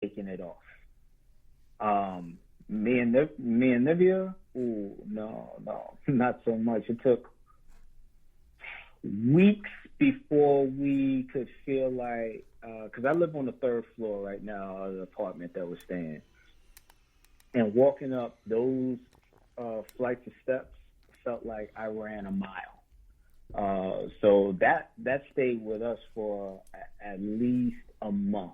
taking it off. Me and Nivea, ooh, no, not so much. It took weeks before we could feel like, because I live on the third floor right now of the apartment that we're staying, and walking up those flights of steps felt like I ran a mile. So that stayed with us for at least a month.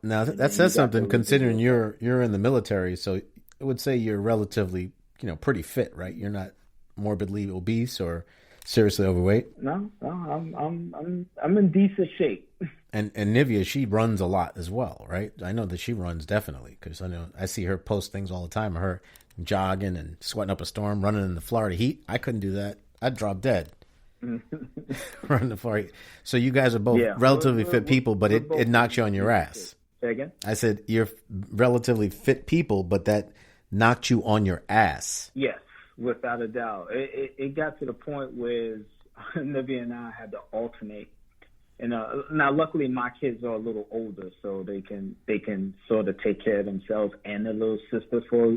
Now that says something, considering you're in the military. So I would say you're relatively, pretty fit, right? You're not morbidly obese or seriously overweight. No, I'm in decent shape. And Nivea, she runs a lot as well, right? I know that she runs definitely, because I see her post things all the time of her jogging and sweating up a storm, running in the Florida heat. I couldn't do that. I'd drop dead. Running the Florida heat. So you guys are both relatively fit people, but it knocks you on your ass. Say again? I said you're relatively fit people, but that knocked you on your ass. Yes, without a doubt. It got to the point where Nivea and I had to alternate. And now, luckily, my kids are a little older, so they can sort of take care of themselves and their little sister for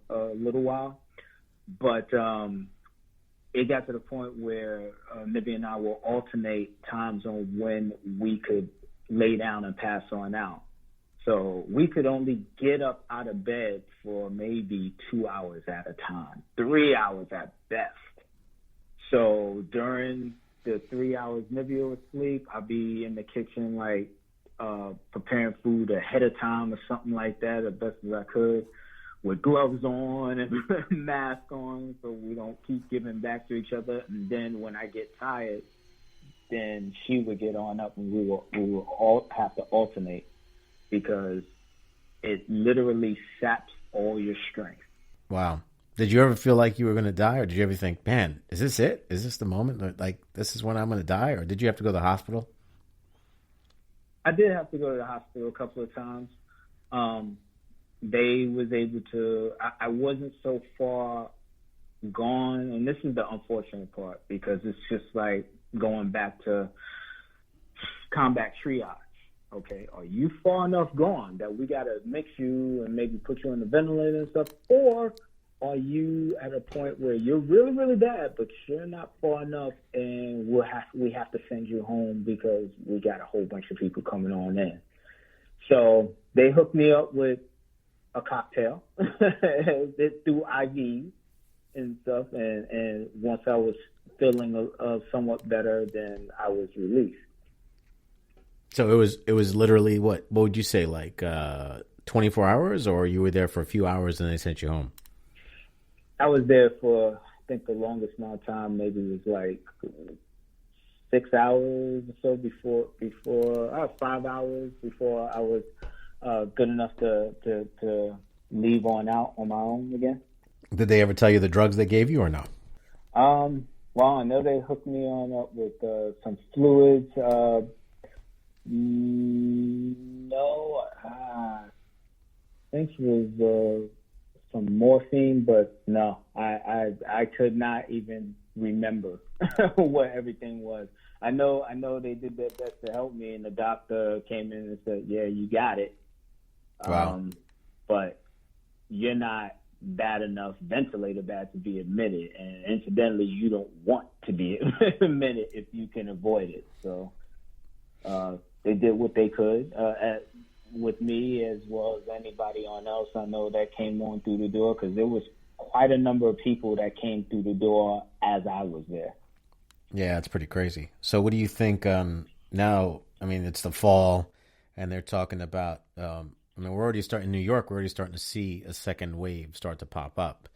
a little while. But it got to the point where Nivea and I will alternate times on when we could lay down and pass on out. So we could only get up out of bed for maybe 2 hours at a time, 3 hours at best. So during the 3 hours Nivea would sleep, I'd be in the kitchen preparing food ahead of time or something like that, as best as I could, with gloves on and mask on so we don't keep giving back to each other. And then when I get tired, then she would get on up and we will all have to alternate, because it literally saps all your strength. Wow. Did you ever feel like you were going to die, or did you ever think, man, is this it? Is this the moment? Like, this is when I'm going to die? Or did you have to go to the hospital? I did have to go to the hospital a couple of times. They was able to, I wasn't so far gone, and this is the unfortunate part, because it's just like going back to combat triage. Okay, are you far enough gone that we got to mix you and maybe put you on the ventilator and stuff, or are you at a point where you're really, really bad, but you're not far enough, and we have to send you home because we got a whole bunch of people coming on in? So they hooked me up with a cocktail through IV and stuff, and once I was feeling somewhat better, then I was released. So it was literally what would you say, like 24 hours, or you were there for a few hours and they sent you home? I was there for, I think the longest amount of time maybe was like 6 hours or so before 5 hours before I was good enough to leave on out on my own again. Did they ever tell you the drugs they gave you or no? Well, I know they hooked me on up with some fluids. No, I think it was some morphine, but no, I could not even remember what everything was. I know they did their best to help me, and the doctor came in and said, "Yeah, you got it." Wow. But you're not bad enough, ventilator bad, to be admitted, and incidentally, you don't want to be admitted if you can avoid it. So they did what they could with me, as well as anybody else I know that came on through the door, because there was quite a number of people that came through the door as I was there. Yeah, it's pretty crazy. So what do you think now? I mean, it's the fall, and they're talking about, we're already starting in New York. We're already starting to see a second wave start to pop up.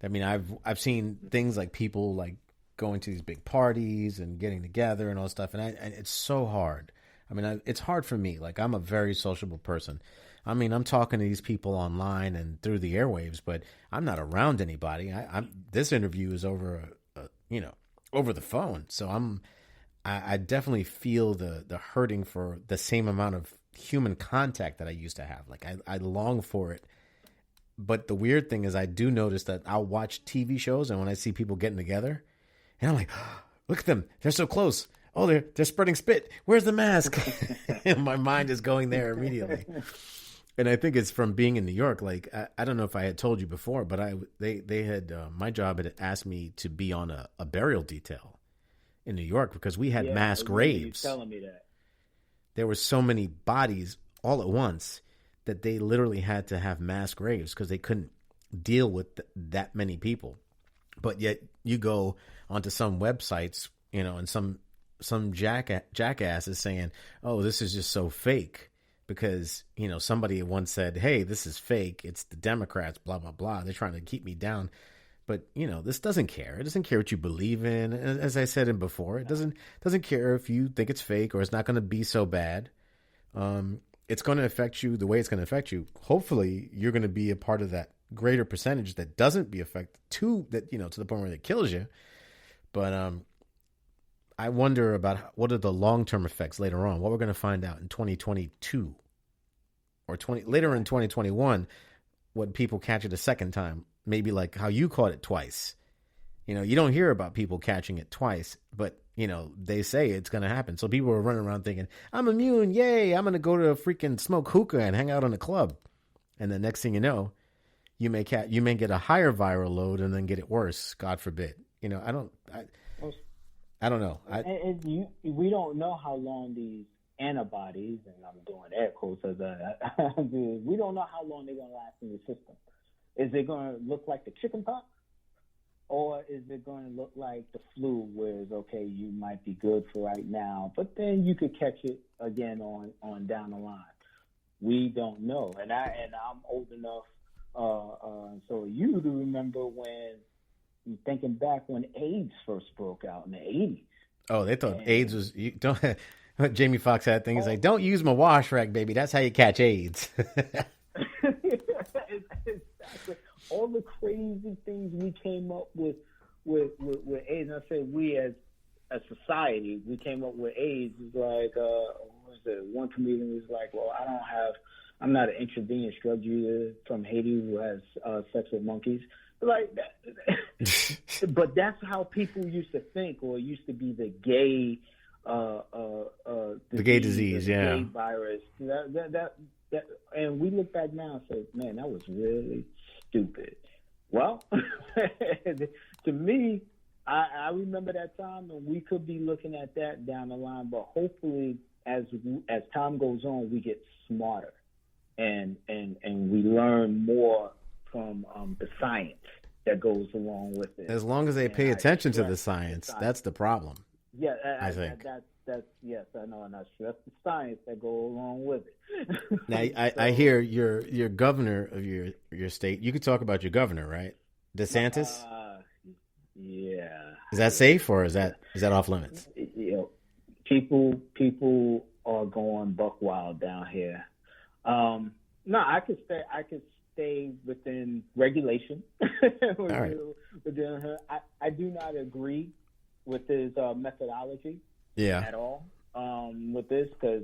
I mean, I've seen things like people like going to these big parties and getting together and all this stuff, and it's so hard. I mean, it's hard for me. Like, I'm a very sociable person. I mean, I'm talking to these people online and through the airwaves, but I'm not around anybody. This interview is over, over the phone. So I definitely feel the hurting for the same amount of human contact that I used to have. Like, I long for it. But the weird thing is, I do notice that I'll watch TV shows, and when I see people getting together, and I'm like, oh, look at them, they're so close. Oh, they're spreading spit. Where's the mask? And my mind is going there immediately. And I think it's from being in New York. Like, I don't know if I had told you before, but they had my job had asked me to be on a burial detail in New York because we had mass graves. Telling me that there were so many bodies all at once that they literally had to have mass graves because they couldn't deal with that many people. But yet you go onto some websites, and some jackass is saying, "Oh, this is just so fake." Because, somebody once said, "Hey, this is fake. It's the Democrats, blah, blah, blah. They're trying to keep me down." But, this doesn't care. It doesn't care what you believe in. As I said before, it doesn't care if you think it's fake or it's not going to be so bad. It's going to affect you the way it's going to affect you. Hopefully, you're going to be a part of that greater percentage that doesn't be affected to the point where it kills you. But I wonder about what are the long-term effects later on, what we're going to find out in 2022 or later in 2021, when people catch it a second time, maybe like how you caught it twice. You don't hear about people catching it twice, but, they say it's going to happen. So people are running around thinking, I'm immune. Yay. I'm going to go to a freaking smoke hookah and hang out in a club. And the next thing you know, you may get a higher viral load and then get it worse. God forbid. I don't know. We don't know how long these antibodies, and I'm doing air quotes as we don't know how long they're going to last in the system. Is it going to look like the chicken pox, or is it going to look like the flu, where it's okay, you might be good for right now, but then you could catch it again on down the line? We don't know, and I'm old enough, so you to remember when. Thinking back when AIDS first broke out in the 80s. Oh, they thought AIDS was... Jamie Foxx had things like, don't use my wash rack, baby. That's how you catch AIDS. Exactly. All the crazy things we came up with AIDS. And I say we as a society, we came up with AIDS. It's like, what was it? One comedian was like, well, I'm not an intravenous drug user from Haiti who has sex with monkeys. Like that. But that's how people used to think, or it used to be the gay gay disease, the gay virus. That and we look back now and say, man, that was really stupid. Well, to me, I remember that time, and we could be looking at that down the line. But hopefully, as time goes on, we get smarter, and we learn more from the science that goes along with it. As long as they pay attention to the science, that's the problem. Yeah, I think that's yes, I know, and that's the science that go along with it. Now, I hear your governor of your state. You could talk about your governor, right? DeSantis. Yeah. Is that safe or is that off limits? People are going buck wild down here. No, I could stay within regulation. All right. I do not agree with his methodology at all with this, because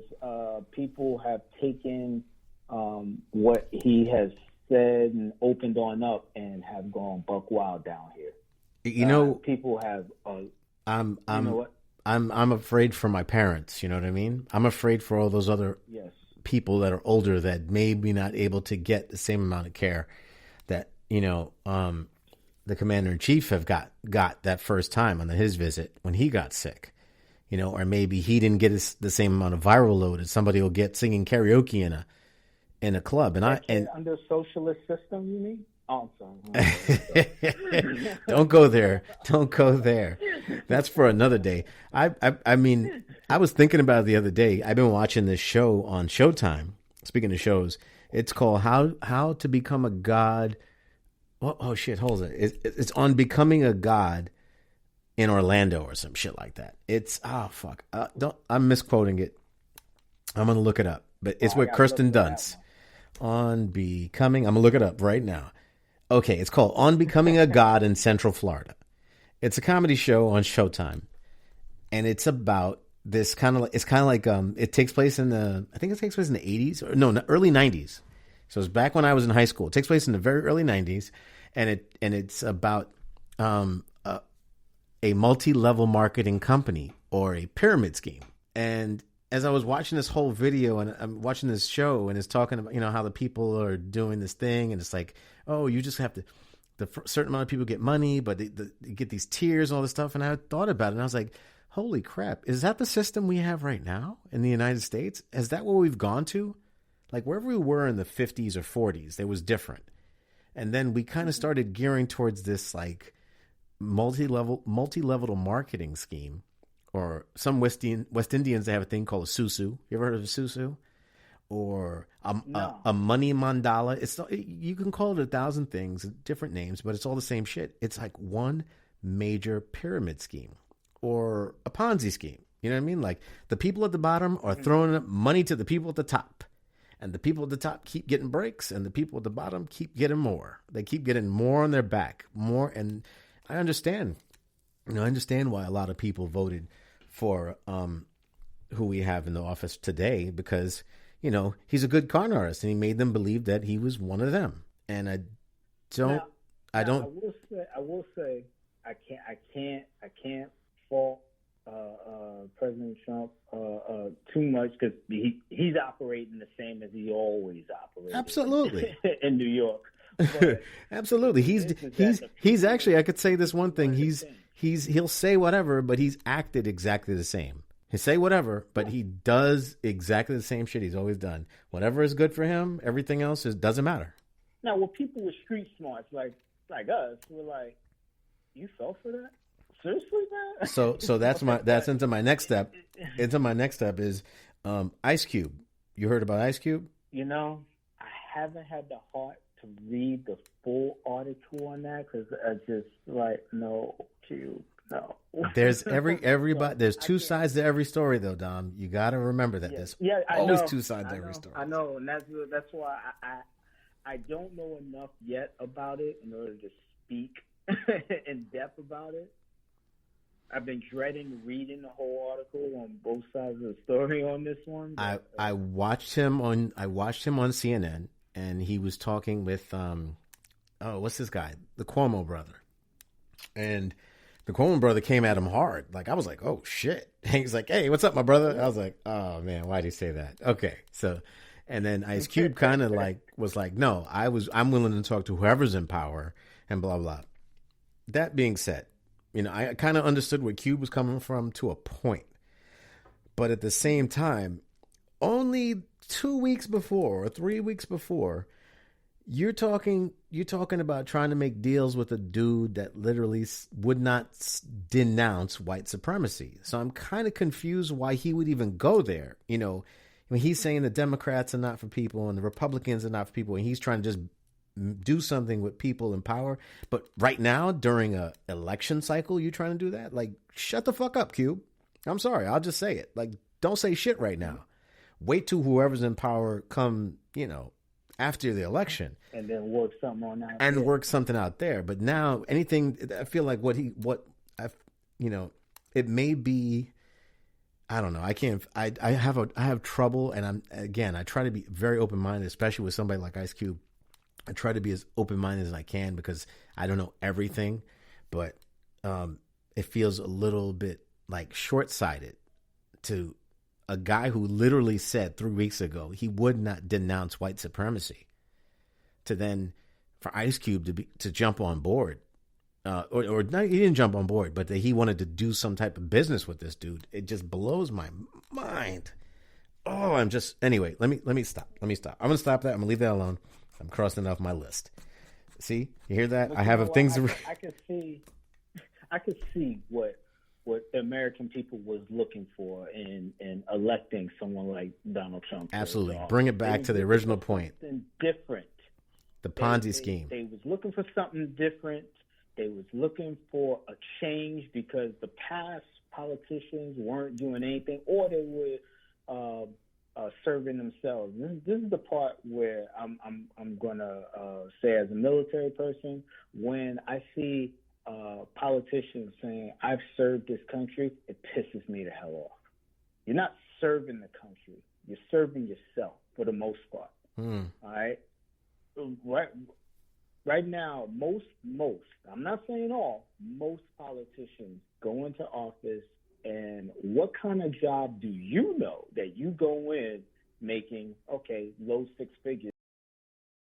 people have taken what he has said and opened on up and have gone buck wild down here. People have. You know what? I'm afraid for my parents. You know what I mean? I'm afraid for all those other people that are older that may be not able to get the same amount of care that the commander in chief have got that first time on his visit when he got sick. Or maybe he didn't get the same amount of viral load as somebody will get singing karaoke in a club. And under socialist system, you mean? Oh, I'm sorry. Don't go there. Don't go there. That's for another day. I mean, I was thinking about it the other day. I've been watching this show on Showtime. Speaking of shows, it's called How to Become a God. Oh shit! Hold it. It's on becoming a god in Orlando or some shit like that. It's fuck. I'm misquoting it. I'm gonna look it up, but it's with Kirsten Dunst. On becoming. I'm gonna look it up right now. Okay, it's called On Becoming a God in Central Florida. It's a comedy show on Showtime, and it's about this kind of like it takes place in the 80s or no, early 90s. So it's back when I was in high school. It takes place in the very early 90s, and it's about a multi-level marketing company or a pyramid scheme. And as I was watching this whole video and I'm watching this show and it's talking about, how the people are doing this thing. And it's like, oh, you just have to, certain amount of people get money, but they get these tiers and all this stuff. And I thought about it and I was like, holy crap, is that the system we have right now in the United States? Is that what we've gone to? Like wherever we were in the 50s or 40s, it was different. And then we kind of started gearing towards this like multi-level marketing scheme, or some West Indians, they have a thing called a susu. You ever heard of a susu? Or a money mandala. You can call it 1,000 things, different names, but it's all the same shit. It's like one major pyramid scheme or a Ponzi scheme. You know what I mean? Like the people at the bottom are throwing up money to the people at the top. And the people at the top keep getting breaks, and the people at the bottom keep getting more. They keep getting more on their back, more. And I understand. I understand why a lot of people voted for who we have in the office today, because, he's a good con artist, and he made them believe that he was one of them. And I will say, I can't fault President Trump too much, because he's operating the same as he always operated. Absolutely. In New York. Absolutely. He's actually, I could say this one thing. He'll say whatever, but he's acted exactly the same. He'll say whatever, but he does exactly the same shit he's always done. Whatever is good for him, everything else doesn't matter. Now, with people with street smarts like us, we're like, you fell for that? Seriously, man? So that's into my next step. Is Ice Cube. You heard about Ice Cube? I haven't had the heart to read the full article on that, because I just like, no, Cube, no. There's everybody. There's two sides to every story, though, Dom. You got to remember that. There's always two sides to every story. I know, and that's why I don't know enough yet about it in order to speak in depth about it. I've been dreading reading the whole article on both sides of the story on this one. I watched him on CNN, and he was talking with what's this guy? The Cuomo brother. And the Cuomo brother came at him hard. Like, I was like, oh shit. And he's like, hey, what's up, my brother? I was like, oh man, why'd he say that? Okay. So, and then Ice Cube kind of was like, no, I'm willing to talk to whoever's in power and blah, blah. That being said, I kind of understood where Cube was coming from to a point. But at the same time, only 2 weeks before or 3 weeks before, you're talking about trying to make deals with a dude that literally would not denounce white supremacy. So I'm kind of confused why he would even go there. When he's saying the Democrats are not for people and the Republicans are not for people, and he's trying to just do something with people in power. But right now, during a election cycle, you're trying to do that? Like, shut the fuck up, Cube. I'm sorry. I'll just say it. Like, don't say shit right now. Wait till whoever's in power come, after the election. And then work something on that. And work something out there. But now, anything, I feel like it may be, I don't know. I can't, I have trouble. And I try to be very open-minded, especially with somebody like Ice Cube. I try to be as open-minded as I can, because I don't know everything, but it feels a little bit like short-sighted to a guy who literally said 3 weeks ago he would not denounce white supremacy, to then for Ice Cube to jump on board, or not, he didn't jump on board, but that he wanted to do some type of business with this dude. It just blows my mind. Oh, anyway, let me stop. I'm going to stop that. I'm going to leave that alone. I'm crossing it off my list. See, you hear that? I have things. I could see what the American people was looking for in electing someone like Donald Trump. Absolutely, bring it back to the original point. Something different. The Ponzi scheme. They was looking for something different. They was looking for a change, because the past politicians weren't doing anything, or they were serving themselves. This is the part where I'm gonna say, as a military person, when I see politicians saying, I've served this country, it pisses me the hell off. You're not serving the country. You're serving yourself for the most part. All right? Right now, most, I'm not saying all, most politicians go into office And what kind of job do you know that you go in making, okay, low six figures?